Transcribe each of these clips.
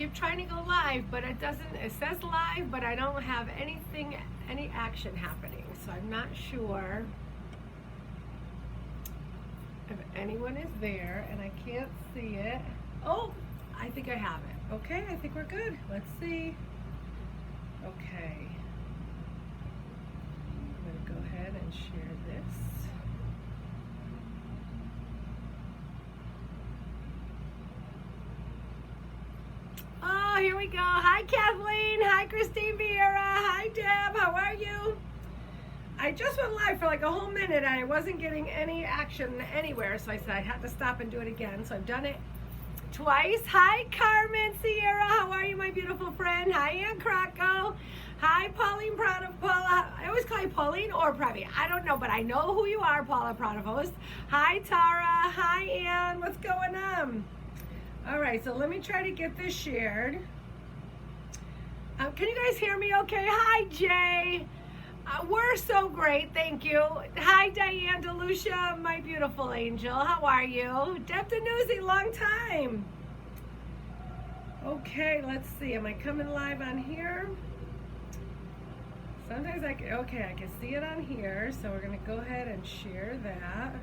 keep trying to go live, but it says live, but I don't have any action happening. So I'm not sure if anyone is there, and I can't see it. Oh, I think I have it. Okay, I think we're good. Let's see. Okay. I'm going to go ahead and share this. Oh, here we go. Hi, Kathleen. Hi, Christine Vieira. Hi, Deb. How are you? I just went live for like a whole minute and I wasn't getting any action anywhere, so I said I had to stop and do it again. So I've done it twice. Hi, Carmen Sierra. How are you, my beautiful friend? Hi, Ann Crocco. Hi, Pauline Paula. I always call you Pauline or Previ. I don't know, but I know who you are, Paula Protovost. Hi, Tara. Hi, Ann. What's going on? All right, so let me try to get this shared. Can you guys hear me okay? Hi, Jay. We're so great, thank you. Hi, Diane DeLucia, my beautiful angel. How are you? Deb Denuzzi, long time. Okay, let's see. Am I coming live on here? Sometimes I can see it on here. So we're going to go ahead and share that.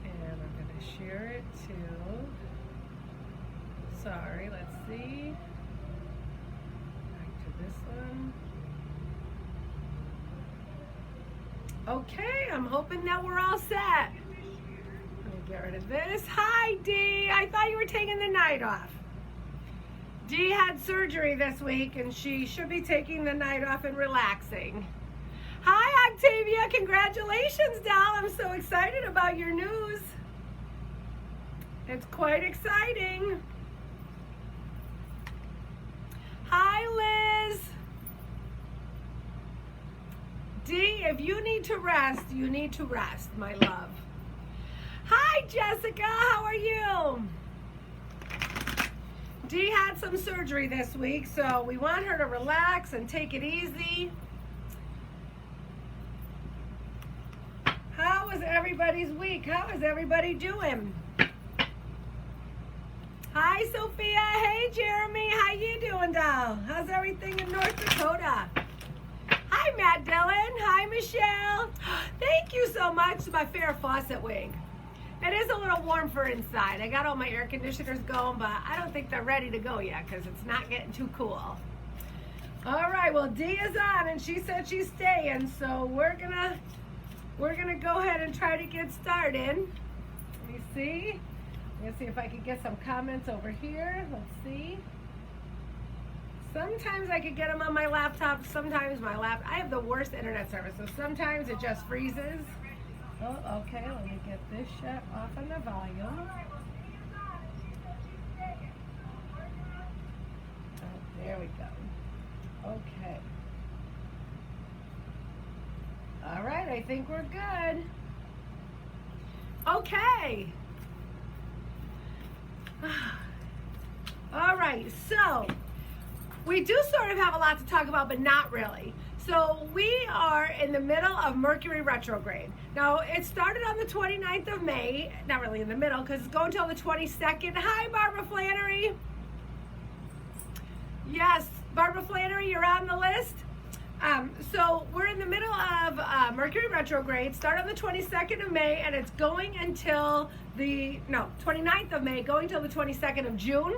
And I'm going to share it too. Sorry, let's see. Back to this one. Okay, I'm hoping that we're all set. Let me get rid of this. Hi, Dee. I thought you were taking the night off. Dee had surgery this week, and she should be taking the night off and relaxing. Hi, Octavia. Congratulations, doll. I'm so excited about your news. It's quite exciting. Hi, Liz. Dee, if you need to rest, you need to rest, my love. Hi, Jessica. How are you? Dee had some surgery this week, so we want her to relax and take it easy. How was everybody's week? How is everybody doing? Hi, Sophia. Hey, Jeremy. How you doing, doll? How's everything in North Dakota? Hi, Matt Dillon. Hi, Michelle. Thank you so much to my Farrah Fawcett wig. It is a little warm for inside. I got all my air conditioners going, but I don't think they're ready to go yet because it's not getting too cool. All right, well, Dee is on, and she said she's staying, so we're gonna go ahead and try to get started. Let me see. Let's see if I can get some comments over here. Let's see. Sometimes I could get them on my laptop. Sometimes I have the worst internet service, so sometimes it just freezes. Oh, okay. Let me get this shut off on the volume. Oh, there we go. Okay. All right. I think we're good. Okay. All right. So we do sort of have a lot to talk about, but not really. So we are in the middle of Mercury retrograde. Now, it started on the 29th of May, not really in the middle because it's going until the 22nd. Hi, Barbara Flannery. Yes, Barbara Flannery, you're on the list. So we're in the middle of Mercury retrograde, start on the 22nd of May, and it's going until the 29th of May, going until the 22nd of June.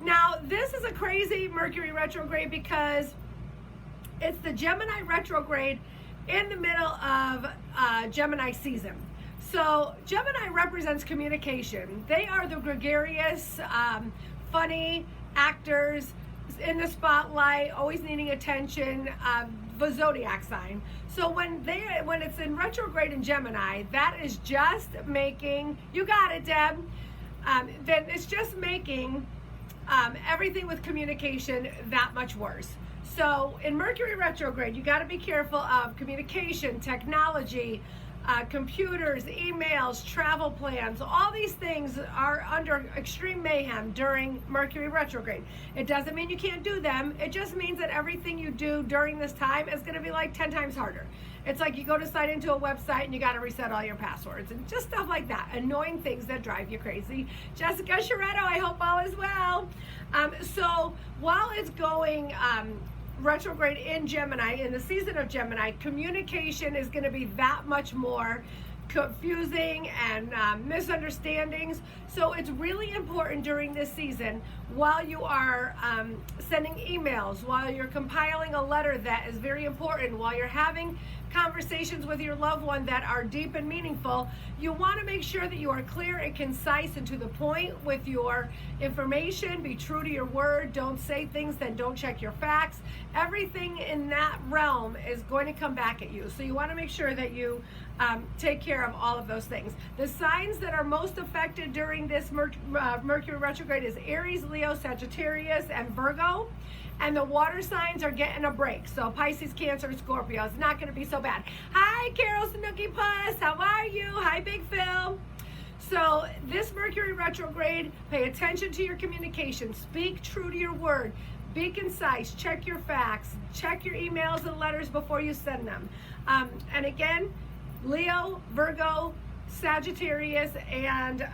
Now, this is a crazy Mercury retrograde because it's the Gemini retrograde in the middle of Gemini season. So Gemini represents communication. They are the gregarious, funny actors in the spotlight, always needing attention, the zodiac sign. So when it's in retrograde in Gemini, that is just making, you got it, Deb, then it's just making everything with communication that much worse. So in Mercury retrograde, you got to be careful of communication, technology, computers, emails, travel plans, all these things are under extreme mayhem during Mercury retrograde. It doesn't mean you can't do them. It just means that everything you do during this time is going to be like 10 times harder. It's like you go to sign into a website and you got to reset all your passwords and just stuff like that. Annoying things that drive you crazy. Jessica Sharetto, I hope all is well. So while it's going retrograde in Gemini, in the season of Gemini, communication is going to be that much more confusing and misunderstandings. So it's really important during this season, while you are sending emails, while you're compiling a letter that is very important, while you're having conversations with your loved one that are deep and meaningful, you want to make sure that you are clear and concise and to the point with your information. Be true to your word. Don't say things that don't check your facts. Everything in that realm is going to come back at you. So you want to make sure that you take care of all of those things. The signs that are most affected during this Mercury retrograde is Aries, Leo, Sagittarius, and Virgo. And the water signs are getting a break. So Pisces, Cancer, and Scorpio. It's not going to be so bad. Hi, Carol Snooki Puss. How are you? Hi, Big Phil. So this Mercury retrograde, pay attention to your communication. Speak true to your word. Be concise. Check your facts. Check your emails and letters before you send them. And again, Leo, Virgo, Sagittarius, and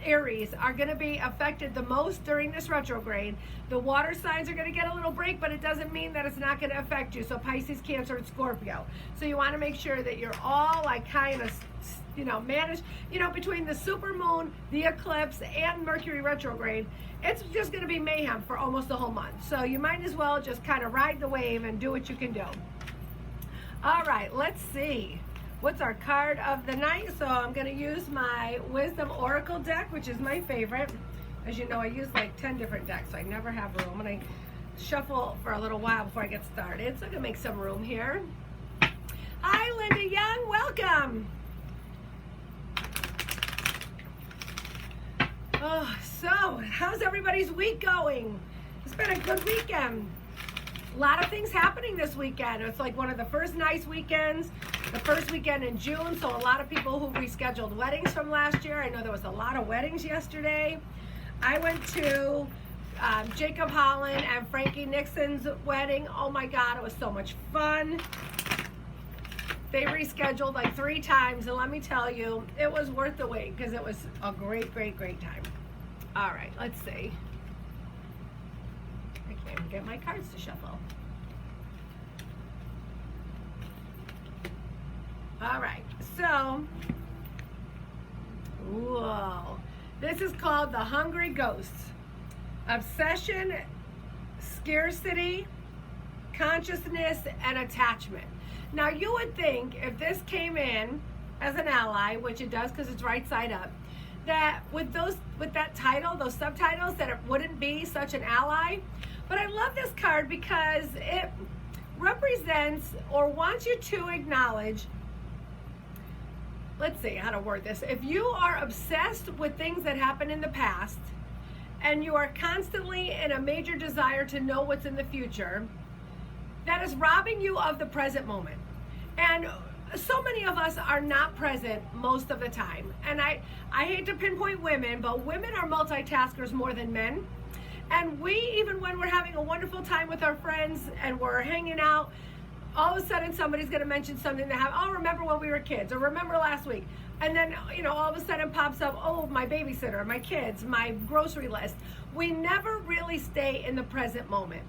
Aries are going to be affected the most during this retrograde. The water signs are going to get a little break, but it doesn't mean that it's not going to affect you. So Pisces, Cancer, and Scorpio. So you want to make sure that you're all like kind of, managed, between the super moon, the eclipse, and Mercury retrograde. It's just going to be mayhem for almost the whole month. So you might as well just kind of ride the wave and do what you can do. All right, let's see. What's our card of the night? So I'm going to use my Wisdom Oracle deck, which is my favorite. As you know, I use like 10 different decks, so I never have room. And I shuffle for a little while before I get started. So I'm going to make some room here. Hi, Linda Young. Welcome. Oh, so how's everybody's week going? It's been a good weekend. A lot of things happening this weekend. It's like one of the first nice weekends, the first weekend in June, so a lot of people who rescheduled weddings from last year. I know there was a lot of weddings yesterday. I went to Jacob Holland and Frankie Nixon's wedding. Oh my God, it was so much fun. They rescheduled like 3 times, and let me tell you, it was worth the wait because it was a great, great, great time. All right, let's see. I can't even get my cards to shuffle. All right, so, whoa. This is called the Hungry Ghosts. Obsession, scarcity, consciousness, and attachment. Now, you would think if this came in as an ally, which it does because it's right side up, that with that title, those subtitles, that it wouldn't be such an ally. But I love this card because it represents or wants you to acknowledge, let's see how to word this. If you are obsessed with things that happened in the past and you are constantly in a major desire to know what's in the future, that is robbing you of the present moment. And so many of us are not present most of the time. And I hate to pinpoint women, but women are multitaskers more than men. And we, even when we're having a wonderful time with our friends and we're hanging out, all of a sudden somebody's going to mention something that happened. Oh, remember when we were kids, or remember last week. And then, all of a sudden pops up, oh, my babysitter, my kids, my grocery list. We never really stay in the present moment.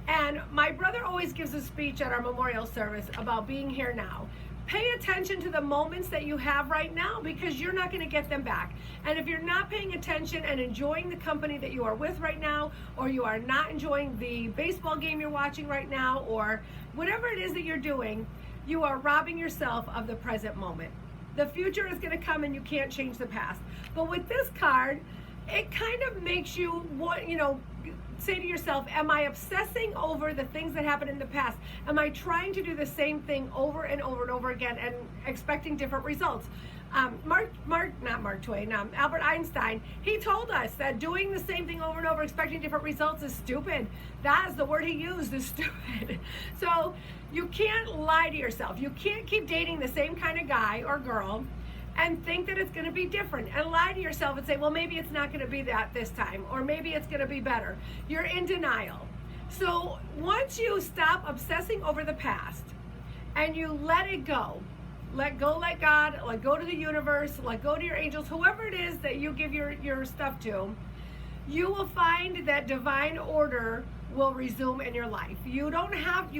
And my brother always gives a speech at our memorial service about being here now. Pay attention to the moments that you have right now because you're not going to get them back. And if you're not paying attention and enjoying the company that you are with right now, or you are not enjoying the baseball game you're watching right now, or whatever it is that you're doing, you are robbing yourself of the present moment. The future is going to come and you can't change the past. But with this card, it kind of makes you say to yourself, am I obsessing over the things that happened in the past? Am I trying to do the same thing over and over and over again and expecting different results? Albert Einstein, he told us that doing the same thing over and over, expecting different results is stupid. That is the word he used, is stupid. So you can't lie to yourself. You can't keep dating the same kind of guy or girl and think that it's going to be different and lie to yourself and say, well, maybe it's not going to be that this time, or maybe it's going to be better. You're in denial. So once you stop obsessing over the past and you let it go, let go, let God, let go to the universe, let go to your angels, whoever it is that you give your stuff to, you will find that divine order will resume in your life. You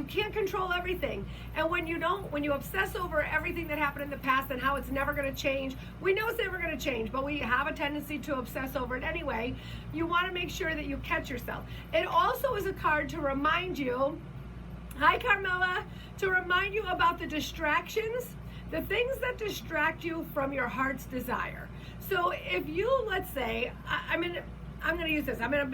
can't control everything. And when you obsess over everything that happened in the past and how it's never going to change, we know it's never going to change, but we have a tendency to obsess over it anyway. You want to make sure that you catch yourself. It also is a card to remind you, hi Carmela, to remind you about the distractions, the things that distract you from your heart's desire. So if you, let's say, I'm going to use this. I'm in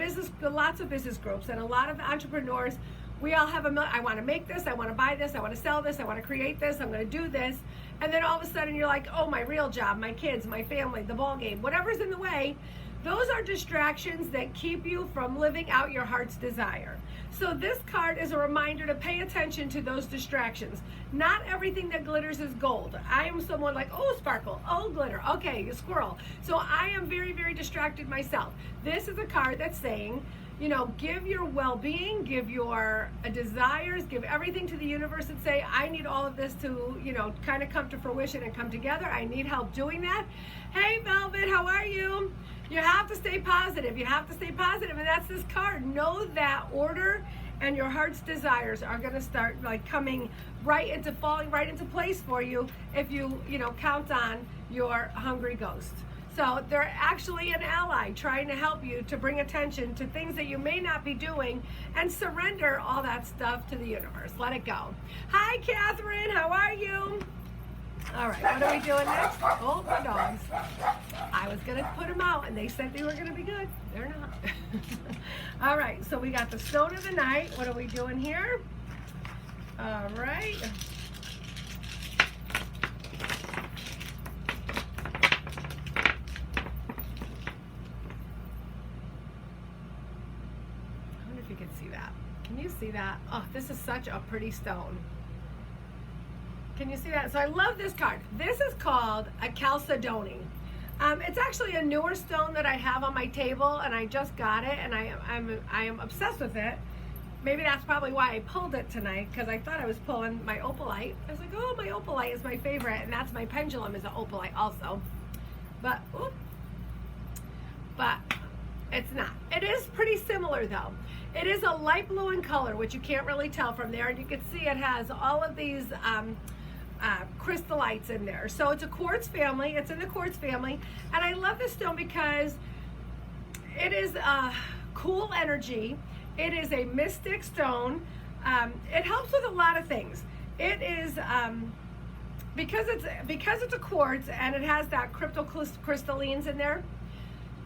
lots of business groups, and a lot of entrepreneurs, we all have I want to make this, I want to buy this, I want to sell this, I want to create this, I'm going to do this. And then all of a sudden you're like, oh, my real job, my kids, my family, the ball game, whatever's in the way, those are distractions that keep you from living out your heart's desire. So this card is a reminder to pay attention to those distractions. Not everything that glitters is gold. I am someone like, oh, sparkle, oh, glitter, okay, a squirrel. So I am very, very distracted myself. This is a card that's saying, give your well-being, give your desires, give everything to the universe and say, I need all of this to, kind of come to fruition and come together. I need help doing that. Hey, Velvet, how are you? You have to stay positive. You have to stay positive, and that's this card. Know that order and your heart's desires are going to start falling right into place for you if you count on your hungry ghost. So they're actually an ally trying to help you to bring attention to things that you may not be doing and surrender all that stuff to the universe. Let it go. Hi, Catherine. How are you? All right, what are we doing next? Oh, the dogs. I was going to put them out, and they said they were going to be good. They're not. All right, so we got the stone of the night. What are we doing here? All right. I wonder if you can see that. Can you see that? Oh, this is such a pretty stone. Can you see that? So I love this card. This is called a chalcedony. It's actually a newer stone that I have on my table, and I just got it, and I am obsessed with it. Maybe that's probably why I pulled it tonight, because I thought I was pulling my opalite. I was like, oh, my opalite is my favorite, and that's my pendulum is an opalite also. But it's not. It is pretty similar though. It is a light blue in color, which you can't really tell from there, and you can see it has all of these crystallites in there. So it's a quartz family. It's in the quartz family, and I love this stone because it is cool energy. It is a mystic stone. It helps with a lot of things. It is because it's a quartz and it has that cryptocrystallines in there.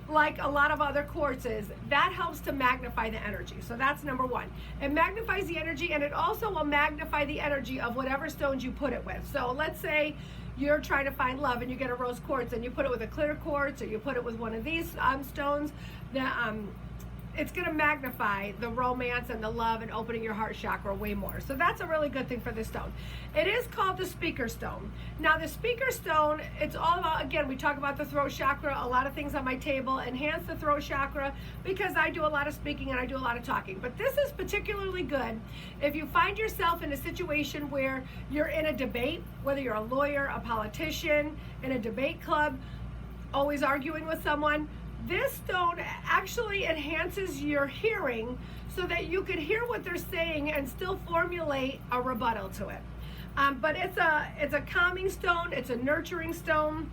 Like a lot of other quartzes, that helps to magnify the energy. So that's number one. It magnifies the energy, and it also will magnify the energy of whatever stones you put it with. So let's say you're trying to find love and you get a rose quartz and you put it with a clear quartz, or you put it with one of these stones, it's going to magnify the romance and the love and opening your heart chakra way more. So that's a really good thing for this stone. It is called the speaker stone. Now the speaker stone, it's all about, again, we talk about the throat chakra, a lot of things on my table enhance the throat chakra because I do a lot of speaking and I do a lot of talking. But this is particularly good if you find yourself in a situation where you're in a debate, whether you're a lawyer, a politician, in a debate club, always arguing with someone. This stone actually enhances your hearing so that you can hear what they're saying and still formulate a rebuttal to it. But it's a calming stone. It's a nurturing stone.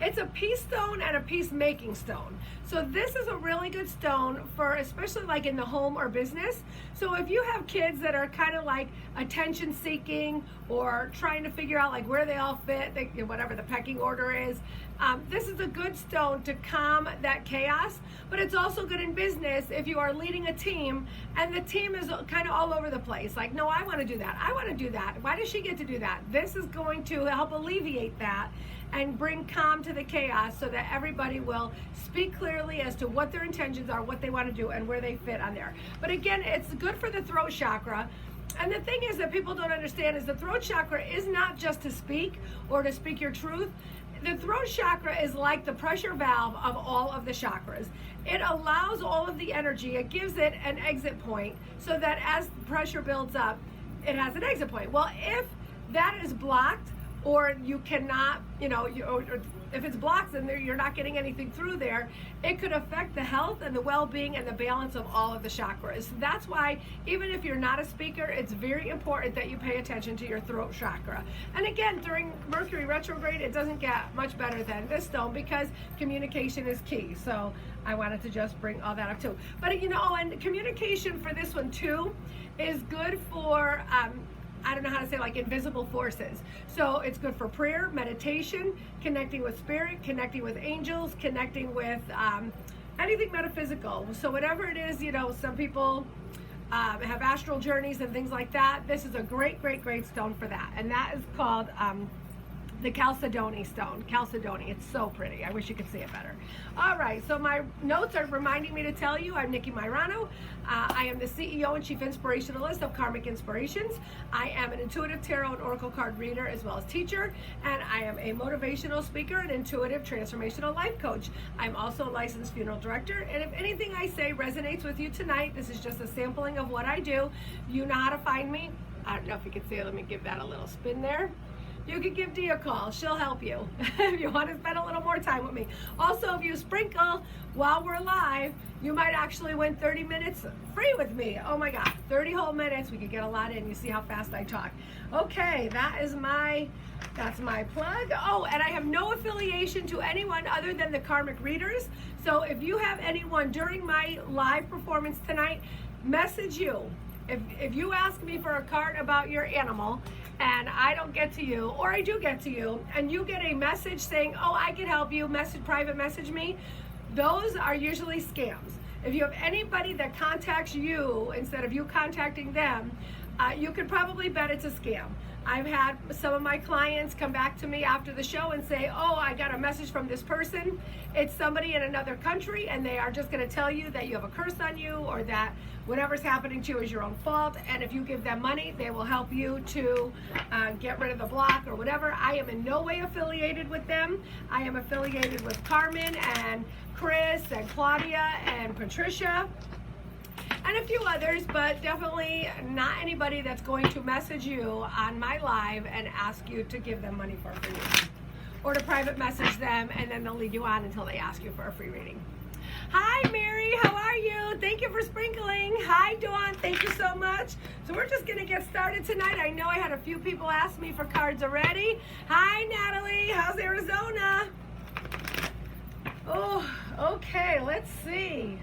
It's a peace stone and a peacemaking stone. So this is a really good stone for especially like in the home or business. So if you have kids that are kind of like attention seeking or trying to figure out like where they all fit, whatever the pecking order is, this is a good stone to calm that chaos. But it's also good in business if you are leading a team and the team is kind of all over the place. Like, no, I want to do that. I want to do that. Why does she get to do that? This is going to help alleviate that and bring calm to the chaos so that everybody will speak clearly as to what their intentions are, what they want to do, and where they fit on there. But again, it's good for the throat chakra. And the thing is that people don't understand is the throat chakra is not just to speak or to speak your truth. The throat chakra is like the pressure valve of all of the chakras. It allows all of the energy, it gives it an exit point so that as pressure builds up, it has an exit point. Well, if that is blocked, or you cannot, or if it's blocked and you're not getting anything through there, it could affect the health and the well-being and the balance of all of the chakras. So that's why even if you're not a speaker, it's very important that you pay attention to your throat chakra. And again, during Mercury retrograde, it doesn't get much better than this stone because communication is key. So I wanted to just bring all that up too. But and communication for this one too is good for I don't know how to say, like invisible forces. So it's good for prayer, meditation, connecting with spirit, connecting with angels, connecting with anything metaphysical. So whatever it is, some people have astral journeys and things like that. This is a great, great, great stone for that. And that is called the Chalcedony stone. Chalcedony, it's so pretty. I wish you could see it better. All right, so my notes are reminding me to tell you I'm Nicki Myrano. I am the CEO and Chief Inspirationalist of Karmic Inspirations. I am an intuitive tarot and oracle card reader as well as teacher, and I am a motivational speaker and intuitive transformational life coach. I'm also a licensed funeral director, and if anything I say resonates with you tonight, this is just a sampling of what I do. You know how to find me. I don't know if you can see it. Let me give that a little spin there. You can give Dee a call. She'll help you if you want to spend a little more time with me. Also, if you sprinkle while we're live, you might actually win 30 minutes free with me. Oh my God, 30 whole minutes. We could get a lot in. You see how fast I talk. Okay, that's my plug. Oh, and I have no affiliation to anyone other than the Karmic Readers. So if you have anyone during my live performance tonight, message you. If you ask me for a card about your animal and I don't get to you, or I do get to you, and you get a message saying, oh, I can help you, private message me, those are usually scams. If you have anybody that contacts you instead of you contacting them, you could probably bet it's a scam. I've had some of my clients come back to me after the show and say, oh, I got a message from this person. It's somebody in another country, and they are just going to tell you that you have a curse on you, or that whatever's happening to you is your own fault, and if you give them money, they will help you to get rid of the block or whatever. I am in no way affiliated with them. I am affiliated with Carmen and Chris and Claudia and Patricia and a few others, but definitely not anybody that's going to message you on my live and ask you to give them money for a free reading, or to private message them and then they'll lead you on until they ask you for a free reading. Hi Mary, how are you? Thank you for sprinkling. Hi Dawn, thank you so much. So we're just gonna get started tonight. I know I had a few people ask me for cards already. Hi Natalie, how's Arizona? Oh, okay, let's see.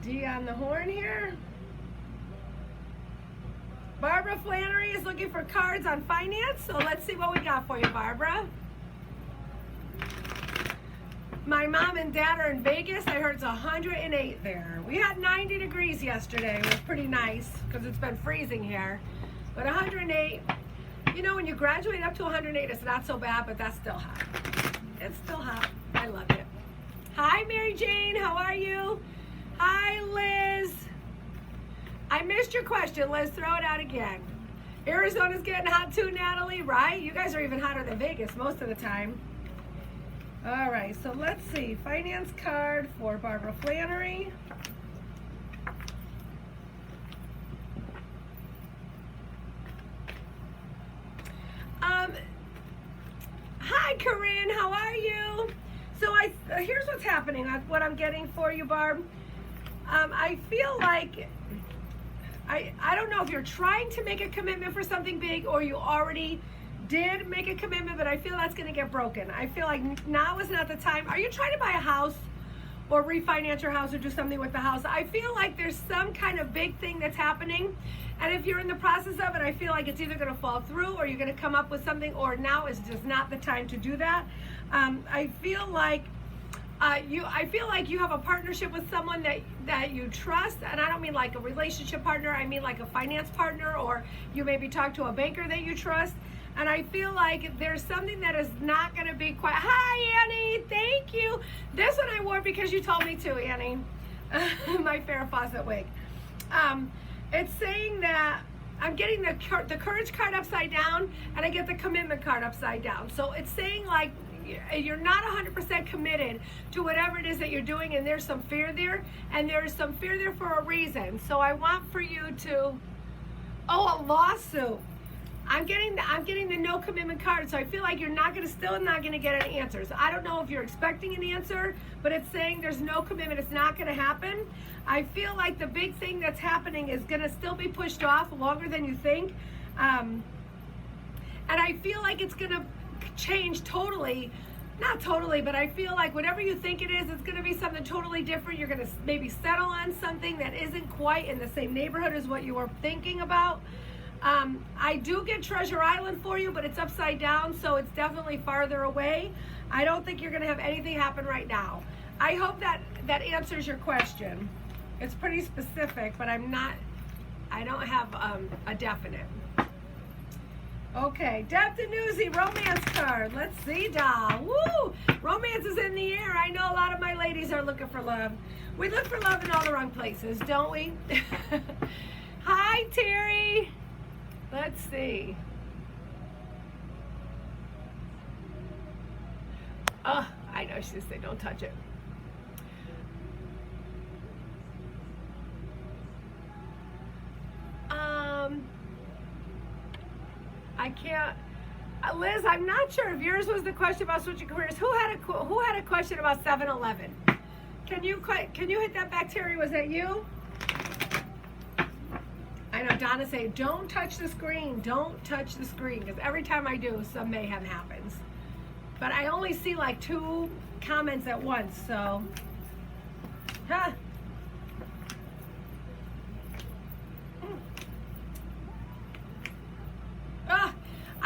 D on the horn here. Barbara Flannery is looking for cards on finance, so let's see what we got for you, Barbara. My mom and dad are in Vegas. I heard it's 108 there. We had 90 degrees yesterday. It was pretty nice because it's been freezing here. But 108, when you graduate up to 108, it's not so bad, but that's still hot. It's still hot. I love it. Hi, Mary Jane. How are you? Hi, Liz. I missed your question. Liz, throw it out again. Arizona's getting hot too, Natalie, right? You guys are even hotter than Vegas most of the time. All right, so let's see. Finance card for Barbara Flannery. Hi, Corinne. How are you? So here's what's happening. What I'm getting for you, Barb. I feel like I don't know if you're trying to make a commitment for something big or you already did make a commitment, but I feel that's going to get broken. I feel like now is not the time. Are you trying to buy a house or refinance your house or do something with the house? I feel like there's some kind of big thing that's happening. And if you're in the process of it, I feel like it's either going to fall through or you're going to come up with something, or now is just not the time to do that. I feel like you have a partnership with someone that you trust, and I don't mean like a relationship partner, I mean like a finance partner, or you maybe talk to a banker that you trust. And I feel like there's something that is not going to be quite. Hi, Annie. Thank you. This one I wore because you told me to, Annie. My Farrah Fawcett wig. It's saying that I'm getting the courage card upside down, and I get the commitment card upside down. So it's saying like you're not 100% committed to whatever it is that you're doing, and there's some fear there, and there's some fear there for a reason. So I want for you to. Oh, a lawsuit. I'm getting the no commitment card, so I feel like you're still not gonna get any answers. I don't know if you're expecting an answer, but it's saying there's no commitment. It's not gonna happen. I feel like the big thing that's happening is gonna still be pushed off longer than you think, and I feel like it's gonna change totally. Not totally, but I feel like whatever you think it is, it's going to be something totally different. You're going to maybe settle on something that isn't quite in the same neighborhood as what you were thinking about. I do get Treasure Island for you, but it's upside down, so it's definitely farther away. I don't think you're going to have anything happen right now. I hope that answers your question. It's pretty specific, but I don't have a definite. Okay, Depth and Newsy romance card. Let's see, doll. Woo! Romance is in the air. I know a lot of my ladies are looking for love. We look for love in all the wrong places, don't we? Hi, Terry. Let's see. Oh, I know she's saying don't touch it. I can't. Liz, I'm not sure if yours was the question about switching careers. Who had a question about 7-Eleven? Can you hit that back, Terry? Was that you? I know Donna saying, don't touch the screen. Don't touch the screen, because every time I do, some mayhem happens. But I only see like 2 comments at once, so. Huh.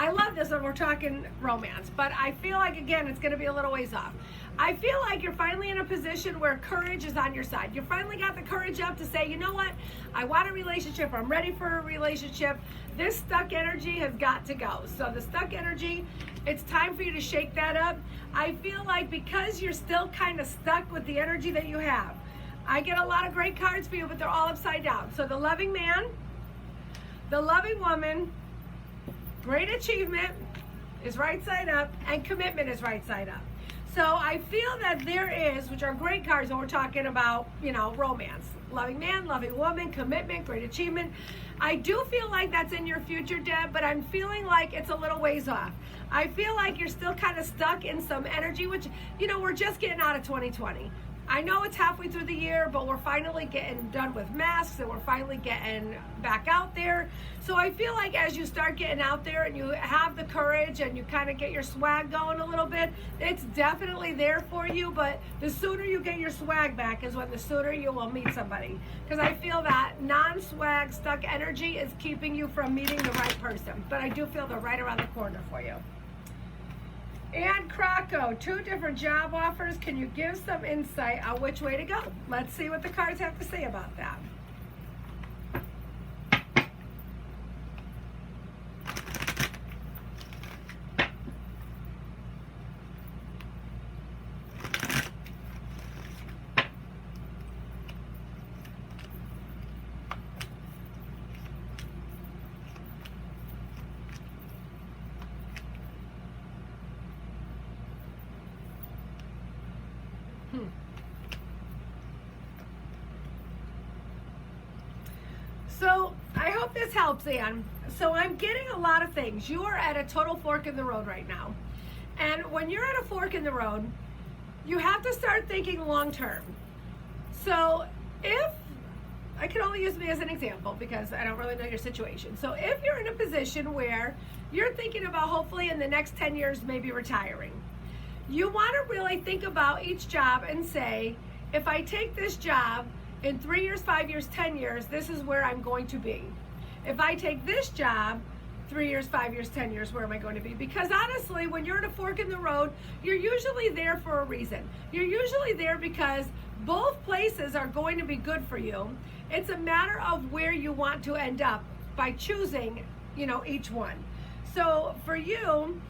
I love this when we're talking romance, but I feel like, again, it's going to be a little ways off. I feel like you're finally in a position where courage is on your side. You finally got the courage up to say, you know what, I want a relationship, I'm ready for a relationship. This stuck energy has got to go. So the stuck energy, it's time for you to shake that up. I feel like because you're still kind of stuck with the energy that you have, I get a lot of great cards for you, but they're all upside down. So the loving man, the loving woman, great achievement is right side up, and commitment is right side up. So I feel that there is, which are great cards when we're talking about, romance. Loving man, loving woman, commitment, great achievement. I do feel like that's in your future, Deb, but I'm feeling like it's a little ways off. I feel like you're still kind of stuck in some energy, which, we're just getting out of 2020. I know it's halfway through the year, but we're finally getting done with masks and we're finally getting back out there. So I feel like as you start getting out there and you have the courage and you kind of get your swag going a little bit, it's definitely there for you. But the sooner you get your swag back is when the sooner you will meet somebody. Because I feel that non-swag stuck energy is keeping you from meeting the right person. But I do feel they're right around the corner for you. And Croco, 2 different job offers. Can you give some insight on which way to go? Let's see what the cards have to say about that. So I hope this helps, Ann. So I'm getting a lot of things. You are at a total fork in the road right now. And when you're at a fork in the road, you have to start thinking long term. So if I can only use me as an example because I don't really know your situation. So if you're in a position where you're thinking about hopefully in the next 10 years maybe retiring, you want to really think about each job and say, if I take this job in 3 years, 5 years, 10 years, this is where I'm going to be. If I take this job 3 years, 5 years, 10 years, where am I going to be? Because honestly, when you're at a fork in the road, you're usually there for a reason. You're usually there because both places are going to be good for you. It's a matter of where you want to end up by choosing, each one. So for you,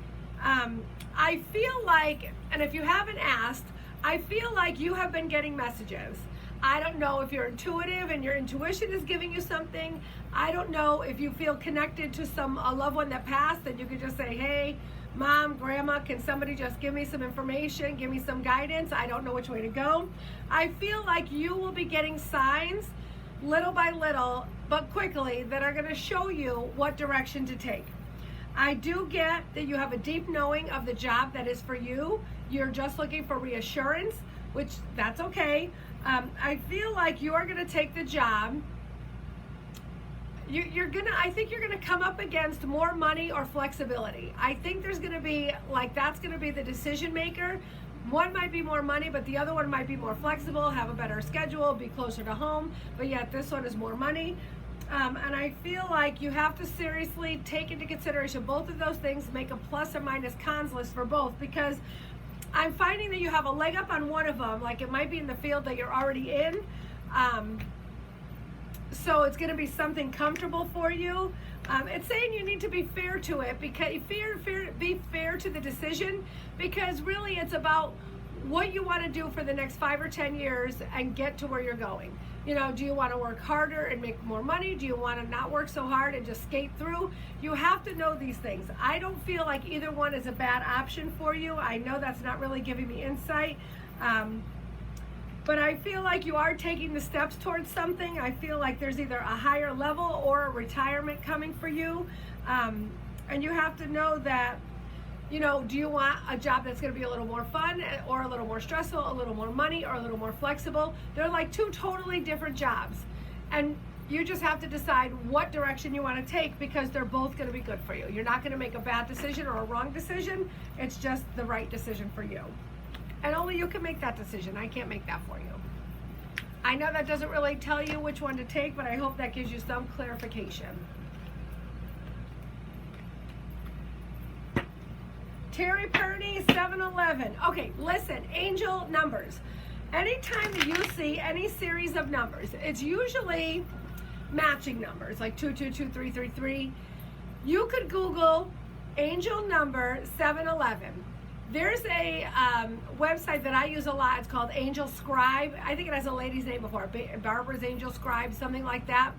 I feel like, and if you haven't asked, I feel like you have been getting messages. I don't know if you're intuitive and your intuition is giving you something. I don't know if you feel connected to a loved one that passed and you could just say, hey, Mom, Grandma, can somebody just give me some information, give me some guidance? I don't know which way to go. I feel like you will be getting signs little by little, but quickly, that are going to show you what direction to take. I do get that you have a deep knowing of the job that is for you. You're just looking for reassurance, which that's okay. I feel like you are going to take the job. I think you're going to come up against more money or flexibility. I think there's going to be, that's going to be the decision maker. One might be more money, but the other one might be more flexible, have a better schedule, be closer to home, but yet this one is more money. And I feel like you have to seriously take into consideration both of those things, make a plus or minus cons list for both, because I'm finding that you have a leg up on one of them, like it might be in the field that you're already in. So it's going to be something comfortable for you. It's saying you need to be fair to it, because be fair to the decision, because really it's about what you want to do for the next 5 or 10 years and get to where you're going. Do you want to work harder and make more money? Do you want to not work so hard and just skate through? You have to know these things. I don't feel like either one is a bad option for you. I know that's not really giving me insight. But I feel like you are taking the steps towards something. I feel like there's either a higher level or a retirement coming for you. And you have to know that, do you want a job that's going to be a little more fun or a little more stressful, a little more money or a little more flexible? They're like two totally different jobs. And you just have to decide what direction you want to take, because they're both going to be good for you. You're not going to make a bad decision or a wrong decision. It's just the right decision for you. And only you can make that decision. I can't make that for you. I know that doesn't really tell you which one to take, but I hope that gives you some clarification. Terry Purney, 7-Eleven. Okay, listen, angel numbers. Anytime that you see any series of numbers, it's usually matching numbers, like 2222333. You could Google angel number 7-Eleven. There's a website that I use a lot. It's called Angel Scribe. I think it has a lady's name before, Barbara's Angel Scribe, something like that.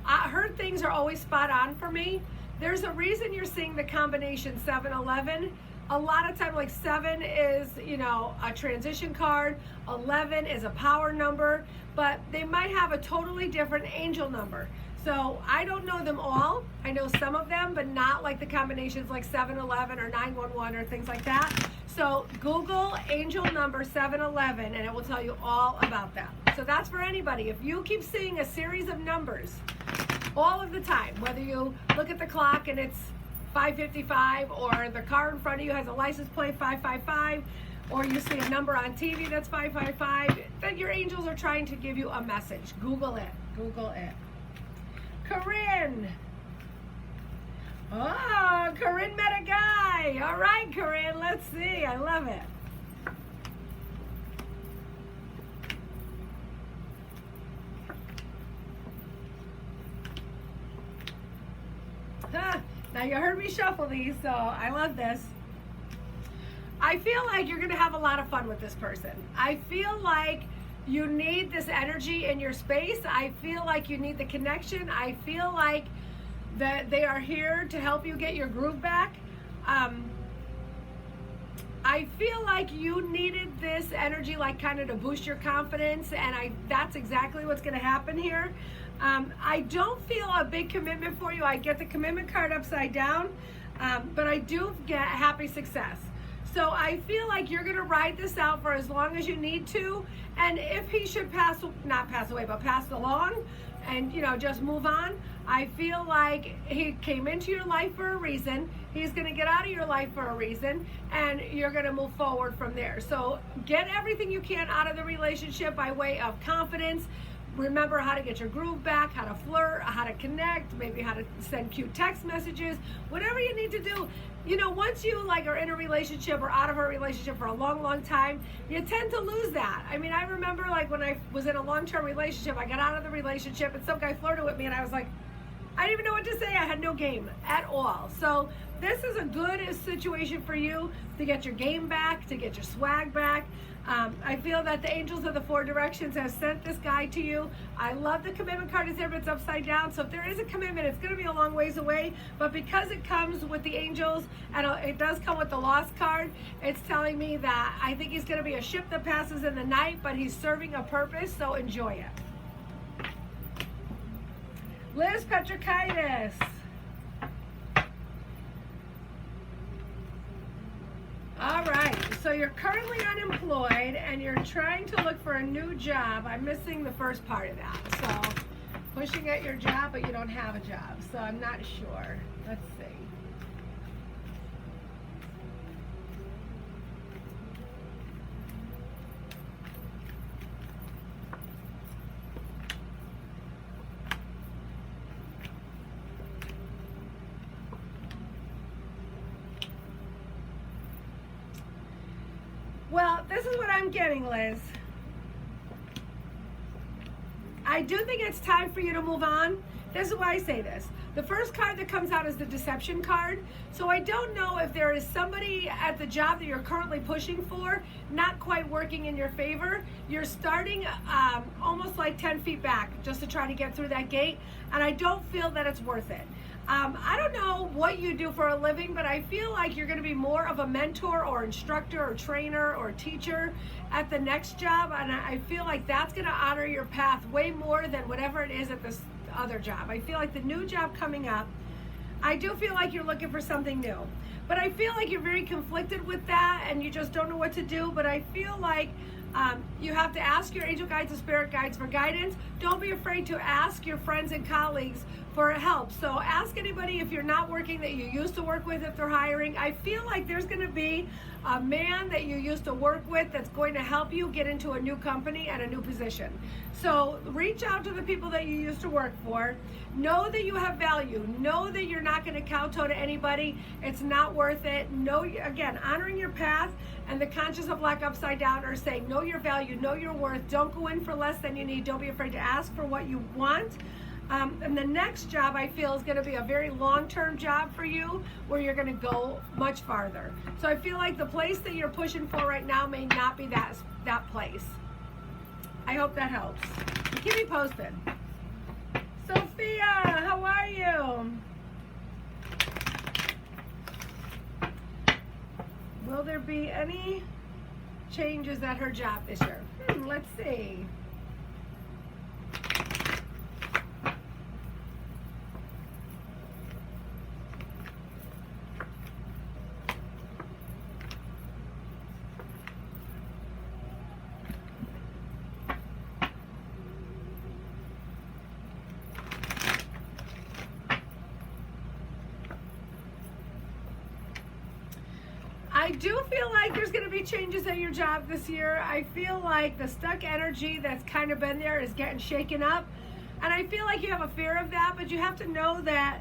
Her things are always spot on for me. There's a reason you're seeing the combination 7-Eleven. A lot of time, like 7 is, a transition card, 11 is a power number, but they might have a totally different angel number. So I don't know them all. I know some of them, but not like the combinations like 7-Eleven or 911 or things like that. So Google angel number 7-Eleven and it will tell you all about that. So that's for anybody. If you keep seeing a series of numbers all of the time, whether you look at the clock and it's 5:55, or the car in front of you has a license plate 555, or you see a number on TV that's 555, then your angels are trying to give you a message. Google it. Google it. Corinne. Oh, Corinne met a guy. All right, Corinne, let's see. I love it. Now you heard me shuffle these, so I love this. I feel like you're going to have a lot of fun with this person. I feel like you need this energy in your space. I feel like you need the connection. I feel like that they are here to help you get your groove back. I feel like you needed this energy, like kind of to boost your confidence, and that's exactly what's going to happen here. I don't feel a big commitment for you. I get the commitment card upside down, but I do get happy success. So I feel like you're going to ride this out for as long as you need to. And if he should not pass away, but pass along and, just move on, I feel like he came into your life for a reason. He's going to get out of your life for a reason, and you're going to move forward from there. So get everything you can out of the relationship by way of confidence. Remember how to get your groove back, how to flirt, how to connect, maybe how to send cute text messages, whatever you need to do. Once you are in a relationship or out of a relationship for a long, long time, you tend to lose that. I mean, I remember when I was in a long-term relationship, I got out of the relationship and some guy flirted with me and I was like, I didn't even know what to say. I had no game at all. So this is a good situation for you to get your game back, to get your swag back. I feel that the angels of the four directions have sent this guy to you. I love the commitment card is there, but it's upside down. So if there is a commitment, it's going to be a long ways away. But because it comes with the angels and it does come with the lost card, it's telling me that I think he's going to be a ship that passes in the night, but he's serving a purpose. So enjoy it. Liz Petrikaitis. All right, so you're currently unemployed and you're trying to look for a new job. I'm missing the first part of that. So pushing at your job, but you don't have a job. So I'm not sure. Let's see. Well, this is what I'm getting, Liz. I do think it's time for you to move on. This is why I say this. The first card that comes out is the deception card. So I don't know if there is somebody at the job that you're currently pushing for not quite working in your favor. You're starting almost like 10 feet back just to try to get through that gate. And I don't feel that it's worth it. I don't know what you do for a living, but I feel like you're going to be more of a mentor or instructor or trainer or teacher at the next job. And I feel like that's going to honor your path way more than whatever it is at this other job. I feel like the new job coming up, I do feel like you're looking for something new. But I feel like you're very conflicted with that and you just don't know what to do. But I feel like you have to ask your angel guides and spirit guides for guidance. Don't be afraid to ask your friends and colleagues for help. So ask anybody if you're not working that you used to work with if they're hiring. I feel like there's going to be a man that you used to work with that's going to help you get into a new company and a new position. So reach out to the people that you used to work for. Know that you have value. Know that you're not going to kowtow to anybody. It's not worth it. Know, again, honoring your path, and the conscious of lack upside down are saying know your value, know your worth. Don't go in for less than you need. Don't be afraid to ask for what you want. And the next job I feel is going to be a very long-term job for you where you're going to go much farther. So I feel like the place that you're pushing for right now may not be that place. I hope that helps. Keep me posted. Sophia, how are you? Will there be any changes at her job this year? Let's see. I do feel like there's going to be changes at your job this year. I feel like the stuck energy that's kind of been there is getting shaken up. And I feel like you have a fear of that, but you have to know that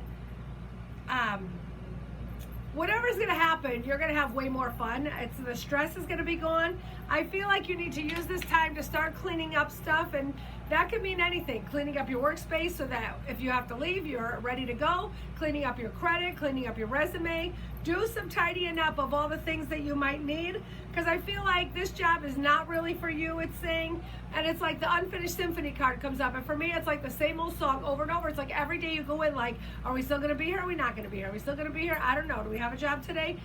whatever's going to happen, you're going to have way more fun. The stress is going to be gone. I feel like you need to use this time to start cleaning up stuff, and that could mean anything. Cleaning up your workspace so that if you have to leave, you're ready to go. Cleaning up your credit, cleaning up your resume. Do some tidying up of all the things that you might need, because I feel like this job is not really for you, it's saying, and it's like the unfinished symphony card comes up, and for me it's like the same old song over and over. It's like every day you go in like, are we still going to be here? Are we not going to be here? Are we still going to be here? I don't know. Do we have a job today?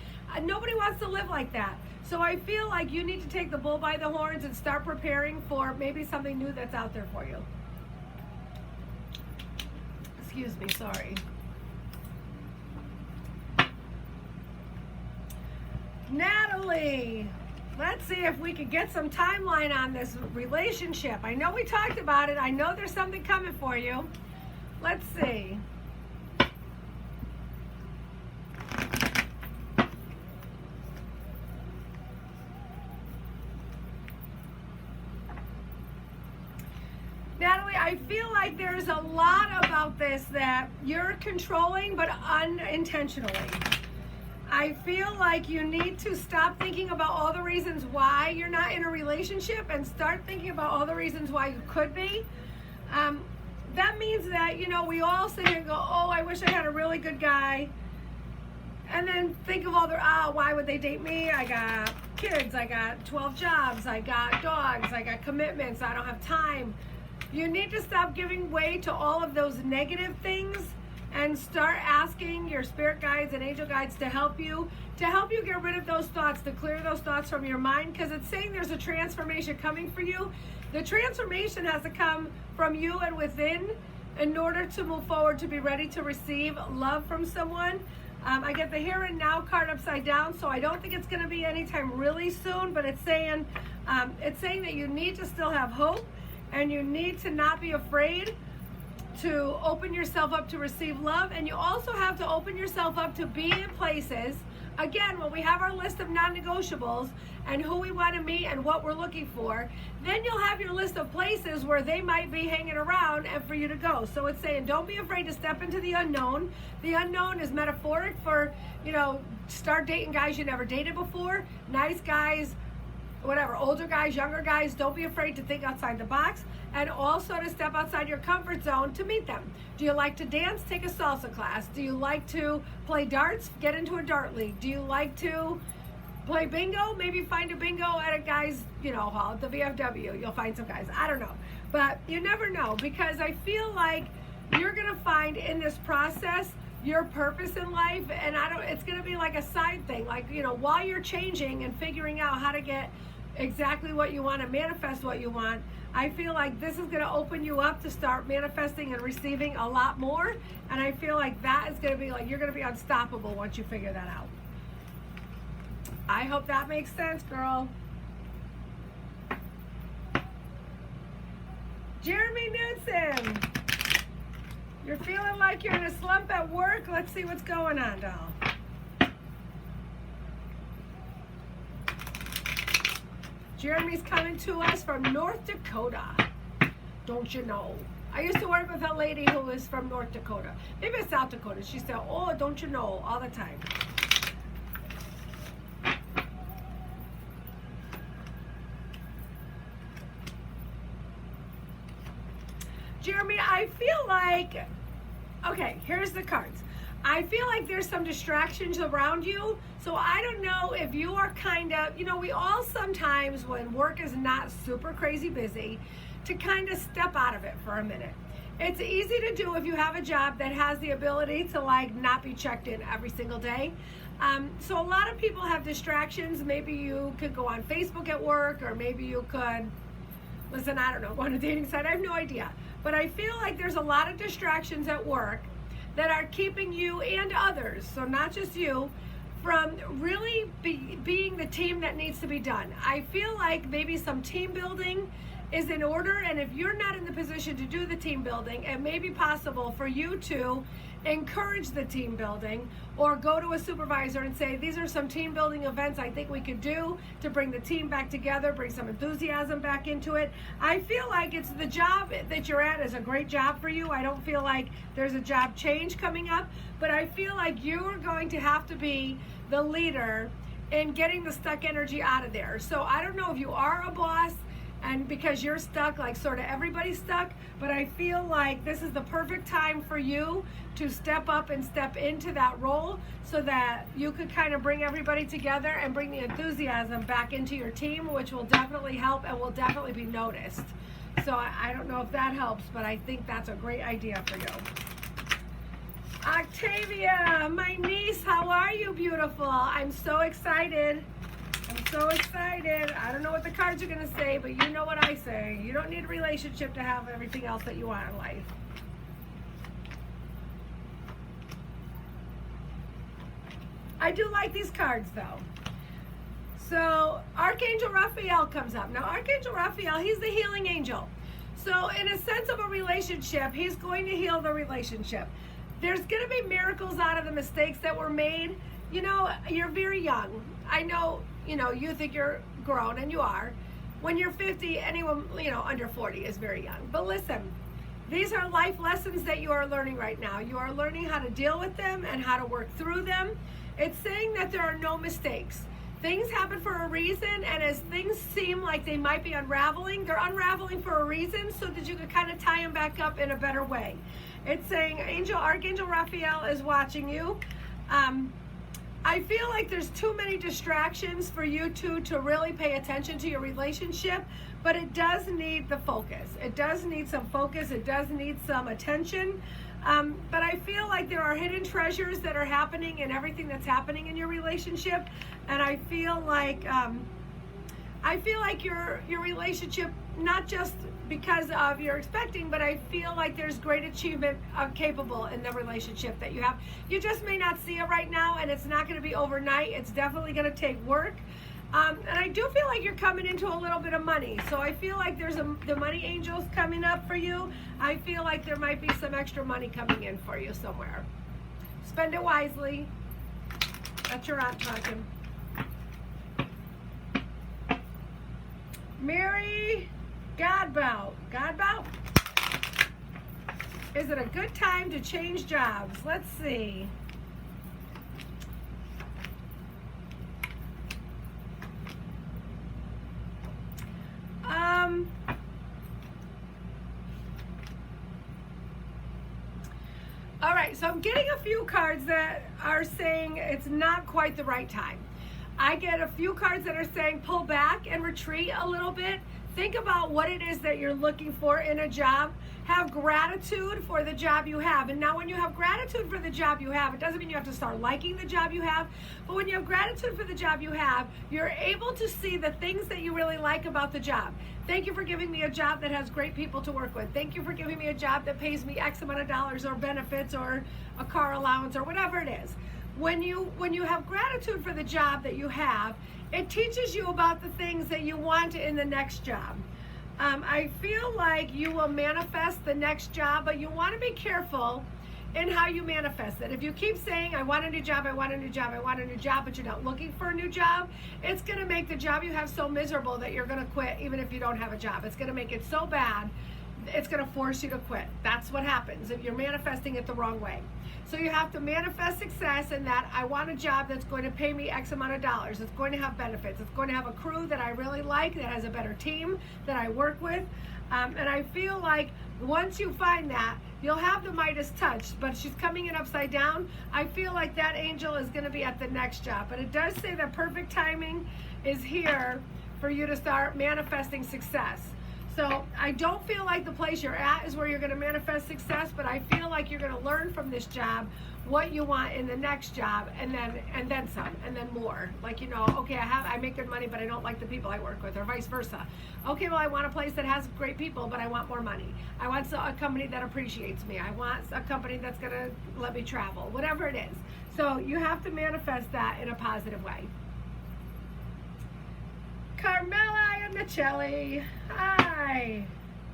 Nobody wants to live like that. So I feel like you need to take the bull by the horns and start preparing for maybe something new that's out there for you. Excuse me, sorry. Natalie, let's see if we can get some timeline on this relationship. I know we talked about it. I know there's something coming for you. Let's see. Natalie, I feel like there's a lot about this that you're controlling, but unintentionally. I feel like you need to stop thinking about all the reasons why you're not in a relationship and start thinking about all the reasons why you could be. That means that, you know, we all sit here and go, oh, I wish I had a really good guy. And then think of all the, why would they date me? I got kids, I got 12 jobs, I got dogs, I got commitments, I don't have time. You need to stop giving way to all of those negative things and start asking your spirit guides and angel guides to help you get rid of those thoughts, to clear those thoughts from your mind, because it's saying there's a transformation coming for you. The transformation has to come from you and within in order to move forward, to be ready to receive love from someone. I get the here and now card upside down, so I don't think it's going to be anytime really soon, but it's saying that you need to still have hope, and you need to not be afraid to open yourself up to receive love. And you also have to open yourself up to be in places. Again, when we have our list of non-negotiables and who we want to meet and what we're looking for, then you'll have your list of places where they might be hanging around and for you to go. So it's saying don't be afraid to step into the unknown. The unknown is metaphoric for, you know, start dating guys you never dated before, nice guys, whatever, older guys, younger guys. Don't be afraid to think outside the box, and also to step outside your comfort zone to meet them. Do you like to dance? Take a salsa class. Do you like to play darts? Get into a dart league. Do you like to play bingo? Maybe find a bingo at a guy's, you know, hall at the VFW. You'll find some guys. I don't know, but you never know, because I feel like you're gonna find in this process your purpose in life, and it's gonna be like a side thing, like, you know, while you're changing and figuring out how to get exactly what you want to manifest what you want. I feel like this is going to open you up to start manifesting and receiving a lot more, and I feel like that is going to be like, you're going to be unstoppable once you figure that out. I hope that makes sense, girl. Jeremy Knudsen, you're feeling like you're in a slump at work? Let's see what's going on, doll. Jeremy's coming to us from North Dakota. Don't you know? I used to work with a lady who was from North Dakota. Maybe it's South Dakota. She said, oh, don't you know, all the time. Jeremy, I feel like, okay, here's the cards. I feel like there's some distractions around you. So I don't know if you are kind of, you know, we all sometimes, when work is not super crazy busy, to kind of step out of it for a minute. It's easy to do if you have a job that has the ability to like not be checked in every single day. So a lot of people have distractions. Maybe you could go on Facebook at work, or maybe you could, listen, I don't know, go on a dating site. I have no idea. But I feel like there's a lot of distractions at work that are keeping you and others, so not just you, from really being the team that needs to be done. I feel like maybe some team building is in order, and if you're not in the position to do the team building, it may be possible for you to encourage the team building, or go to a supervisor and say, these are some team building events I think we could do to bring the team back together, bring some enthusiasm back into it. I feel like it's the job that you're at is a great job for you. I don't feel like there's a job change coming up, but I feel like you're going to have to be the leader in getting the stuck energy out of there. So I don't know if you are a boss, and because you're stuck, like sort of everybody's stuck, but I feel like this is the perfect time for you to step up and step into that role, so that you could kind of bring everybody together and bring the enthusiasm back into your team, which will definitely help and will definitely be noticed. So I don't know if that helps, but I think that's a great idea for you. Octavia, my niece, how are you, beautiful? I'm so excited. I'm so excited. I don't know what the cards are going to say, but you know what I say. You don't need a relationship to have everything else that you want in life. I do like these cards, though. So Archangel Raphael comes up. Now Archangel Raphael, he's the healing angel. So in a sense of a relationship, he's going to heal the relationship. There's going to be miracles out of the mistakes that were made. You know, you're very young. I know, you think you're grown, and you are. When you're 50, anyone, under 40 is very young. But listen, these are life lessons that you are learning right now. You are learning how to deal with them and how to work through them. It's saying that there are no mistakes. Things happen for a reason, and as things seem like they might be unraveling, they're unraveling for a reason so that you can kind of tie them back up in a better way. It's saying Archangel Raphael is watching you. I feel like there's too many distractions for you two to really pay attention to your relationship, but it does need the focus. It does need some focus. It does need some attention. But I feel like there are hidden treasures that are happening in everything that's happening in your relationship, and I feel like your relationship, not just because of your expecting, but I feel like there's great achievement capable in the relationship that you have. You just may not see it right now, and it's not going to be overnight. It's definitely going to take work. And I do feel like you're coming into a little bit of money. So I feel like there's the money angels coming up for you. I feel like there might be some extra money coming in for you somewhere. Spend it wisely. That's your aunt talking. Mary Godbout. Godbout? Is it a good time to change jobs? Let's see. All right, so I'm getting a few cards that are saying it's not quite the right time. I get a few cards that are saying pull back and retreat a little bit. Think about what it is that you're looking for in a job. Have gratitude for the job you have. And now when you have gratitude for the job you have, it doesn't mean you have to start liking the job you have, but when you have gratitude for the job you have, you're able to see the things that you really like about the job. Thank you for giving me a job that has great people to work with. Thank you for giving me a job that pays me X amount of dollars or benefits or a car allowance or whatever it is. When you have gratitude for the job that you have, it teaches you about the things that you want in the next job. I feel like you will manifest the next job, but you want to be careful in how you manifest it. If you keep saying, I want a new job, I want a new job, I want a new job, but you're not looking for a new job, it's going to make the job you have so miserable that you're going to quit even if you don't have a job. It's going to make it so bad, it's going to force you to quit. That's what happens if you're manifesting it the wrong way. So you have to manifest success in that I want a job that's going to pay me X amount of dollars. It's going to have benefits. It's going to have a crew that I really like, that has a better team that I work with. And I feel like once you find that, you'll have the Midas touch, but she's coming in upside down. I feel like that angel is going to be at the next job. But it does say that perfect timing is here for you to start manifesting success. So I don't feel like the place you're at is where you're going to manifest success, but I feel like you're going to learn from this job what you want in the next job, and then some, and then more. Like, okay, I make good money, but I don't like the people I work with, or vice versa. Okay, well, I want a place that has great people, but I want more money. I want a company that appreciates me. I want a company that's going to let me travel, whatever it is. So you have to manifest that in a positive way. Carmela and Michelli, hi.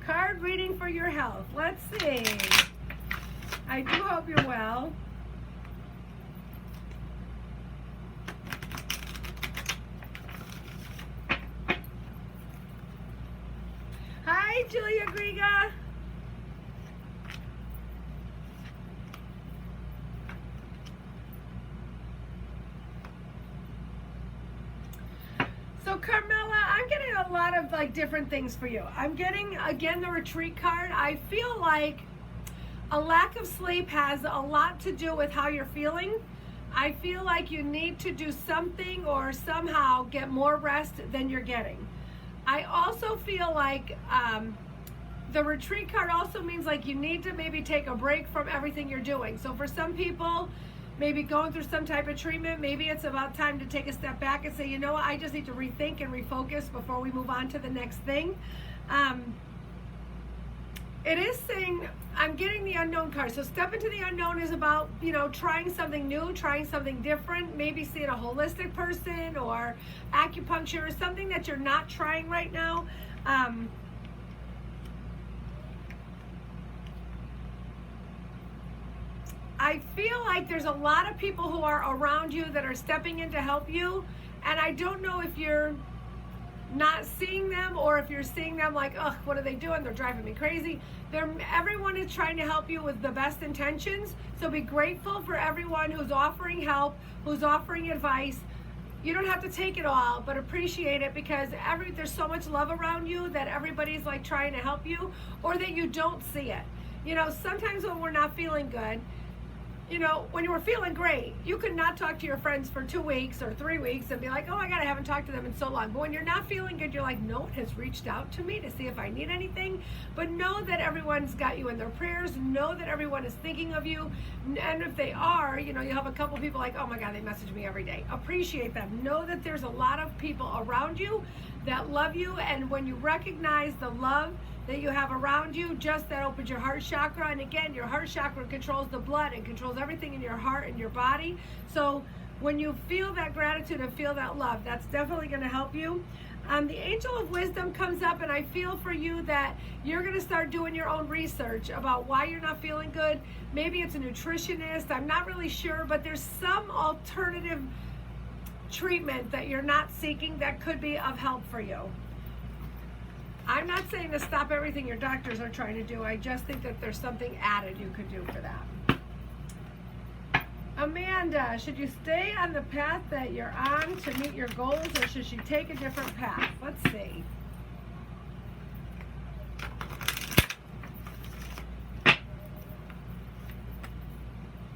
Card reading for your health. Let's see. I do hope you're well. Hi, Julia Griga. So Carmela, I'm getting a lot of different things for you. I'm getting, again, the retreat card. I feel like a lack of sleep has a lot to do with how you're feeling. I feel like you need to do something or somehow get more rest than you're getting. I also feel like the retreat card also means you need to maybe take a break from everything you're doing. So for some people, maybe going through some type of treatment, maybe it's about time to take a step back and say, you know what, I just need to rethink and refocus before we move on to the next thing. It is saying, I'm getting the unknown card. So step into the unknown is about, trying something new, trying something different, maybe seeing a holistic person or acupuncture or something that you're not trying right now. I feel like there's a lot of people who are around you that are stepping in to help you. And I don't know if you're not seeing them or if you're seeing them like, ugh, what are they doing? They're driving me crazy. Everyone is trying to help you with the best intentions. So be grateful for everyone who's offering help, who's offering advice. You don't have to take it all, but appreciate it, because there's so much love around you that everybody's like trying to help you, or that you don't see it. Sometimes when we're not feeling good, when you were feeling great, you could not talk to your friends for 2 weeks or 3 weeks and be like, oh my God, I haven't talked to them in so long. But when you're not feeling good, you're like, no one has reached out to me to see if I need anything. But know that everyone's got you in their prayers. Know that everyone is thinking of you. And if they are, you have a couple people like, oh my God, they message me every day. Appreciate them. Know that there's a lot of people around you that love you. And when you recognize the love that you have around you, just that opens your heart chakra. And again, your heart chakra controls the blood and controls everything in your heart and your body. So when you feel that gratitude and feel that love, that's definitely going to help you. The angel of wisdom comes up, and I feel for you that you're going to start doing your own research about why you're not feeling good. Maybe it's a nutritionist. I'm not really sure, but there's some alternative treatment that you're not seeking that could be of help for you. I'm not saying to stop everything your doctors are trying to do. I just think that there's something added you could do for that. Amanda, should you stay on the path that you're on to meet your goals, or should she take a different path? Let's see.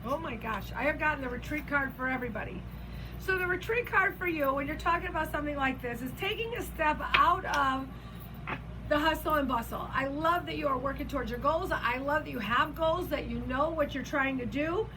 Oh my gosh, I have gotten the retreat card for everybody. So the retreat card for you, when you're talking about something like this, is taking a step out of the hustle and bustle. I love that you are working towards your goals. I love that you have goals, that you know what you're trying to do.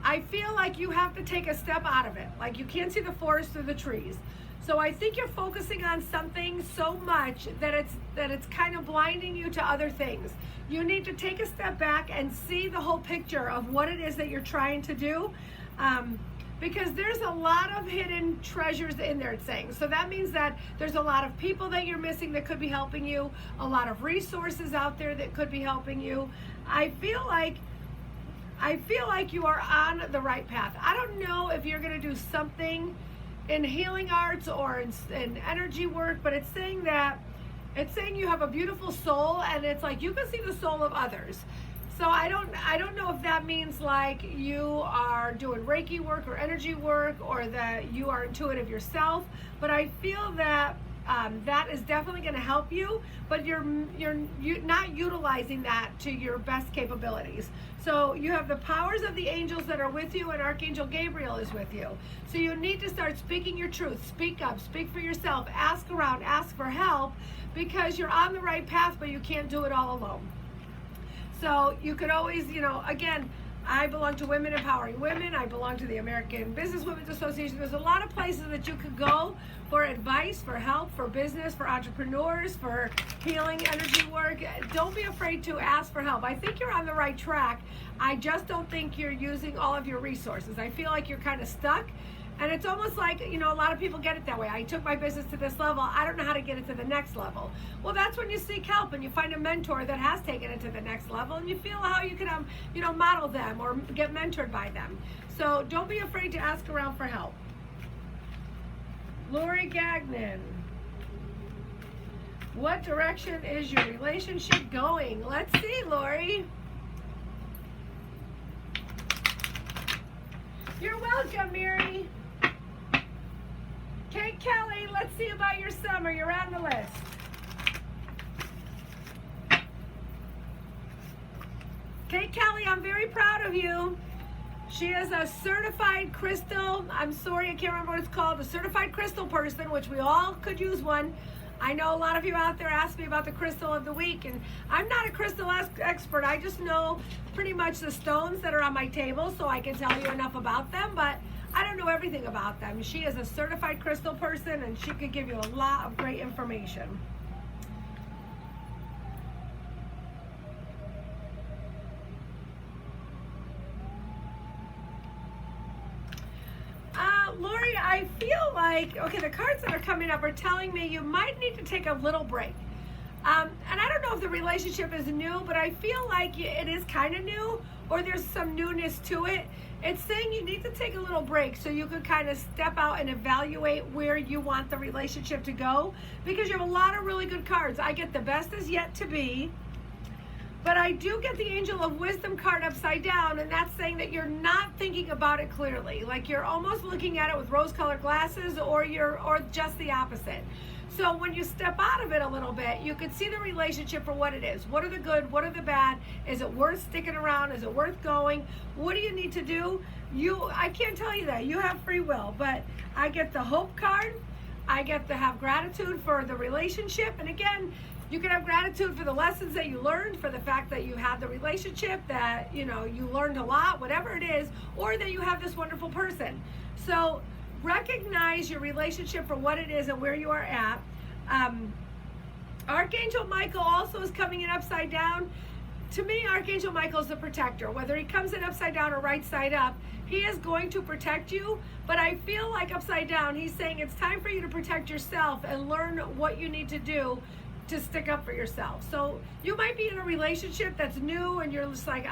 I feel like you have to take a step out of it. Like you can't see the forest through the trees. So I think you're focusing on something so much that it's kind of blinding you to other things. You need to take a step back and see the whole picture of what it is that you're trying to do. Because there's a lot of hidden treasures in there, it's saying. So that means that there's a lot of people that you're missing that could be helping you, a lot of resources out there that could be helping you. I feel like you are on the right path. I don't know if you're going to do something in healing arts or in energy work, but it's saying you have a beautiful soul, and it's like you can see the soul of others. So I don't know if that means like you are doing Reiki work or energy work, or that you are intuitive yourself, but I feel that that is definitely going to help you, but you're not utilizing that to your best capabilities. So you have the powers of the angels that are with you, and Archangel Gabriel is with you. So you need to start speaking your truth. Speak up, speak for yourself, ask around, ask for help, because you're on the right path, but you can't do it all alone. So you could always, again, I belong to Women Empowering Women. I belong to the American Business Women's Association. There's a lot of places that you could go for advice, for help, for business, for entrepreneurs, for healing, energy work. Don't be afraid to ask for help. I think you're on the right track. I just don't think you're using all of your resources. I feel like you're kind of stuck. And it's almost like, a lot of people get it that way. I took my business to this level. I don't know how to get it to the next level. Well, that's when you seek help and you find a mentor that has taken it to the next level, and you feel how you can, model them or get mentored by them. So don't be afraid to ask around for help. Lori Gagnon. What direction is your relationship going? Let's see, Lori. You're welcome, Mary. Kate Kelly, let's see about your summer. You're on the list. Kate Kelly, I'm very proud of you. She is a certified crystal. I'm sorry, I can't remember what it's called. A certified crystal person, which we all could use one. I know a lot of you out there ask me about the crystal of the week, and I'm not a crystal expert. I just know pretty much the stones that are on my table, so I can tell you enough about them, but I don't know everything about them. She is a certified crystal person, and she could give you a lot of great information. I feel like, okay, the cards that are coming up are telling me you might need to take a little break. And I don't know if the relationship is new, but I feel like it is kind of new, or there's some newness to it. It's saying you need to take a little break so you could kind of step out and evaluate where you want the relationship to go, because you have a lot of really good cards. I get the best is yet to be, but I do get the Angel of Wisdom card upside down, and that's saying that you're not thinking about it clearly. Like you're almost looking at it with rose-colored glasses, or just the opposite. So when you step out of it a little bit, you can see the relationship for what it is. What are the good? What are the bad? Is it worth sticking around? Is it worth going? What do you need to do? I can't tell you that. You have free will, but I get the Hope card. I get to have gratitude for the relationship. And again, you can have gratitude for the lessons that you learned, for the fact that you had the relationship, that you learned a lot, whatever it is, or that you have this wonderful person. So recognize your relationship for what it is and where you are at. Archangel Michael also is coming in upside down. To me, Archangel Michael is the protector. Whether he comes in upside down or right side up, he is going to protect you. But I feel like upside down, he's saying it's time for you to protect yourself and learn what you need to do to stick up for yourself. So you might be in a relationship that's new and you're just like,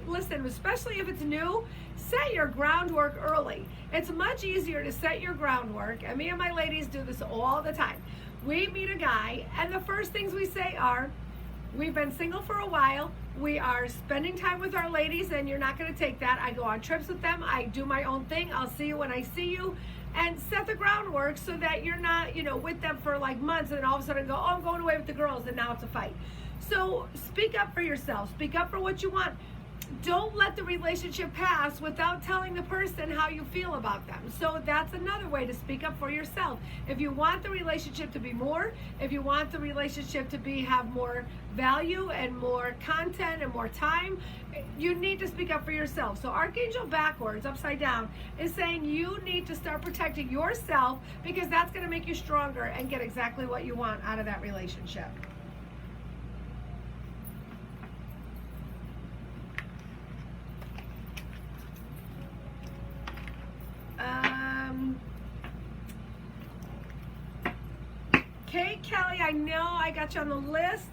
listen, especially if it's new, set your groundwork early. It's much easier to set your groundwork, and me and my ladies do this all the time. We meet a guy, and the first things we say are, we've been single for a while, we are spending time with our ladies, and you're not going to take that. I go on trips with them, I do my own thing, I'll see you when I see you, and set the groundwork so that you're not, with them for like months, and then all of a sudden go, oh, I'm going away with the girls, and now it's a fight. So speak up for yourself, speak up for what you want. Don't let the relationship pass without telling the person how you feel about them. So that's another way to speak up for yourself. If you want the relationship to be more, if you want the relationship to have more value and more content and more time, you need to speak up for yourself. So Archangel backwards, upside down, is saying you need to start protecting yourself, because that's going to make you stronger and get exactly what you want out of that relationship. Kate Kelly, I know I got you on the list.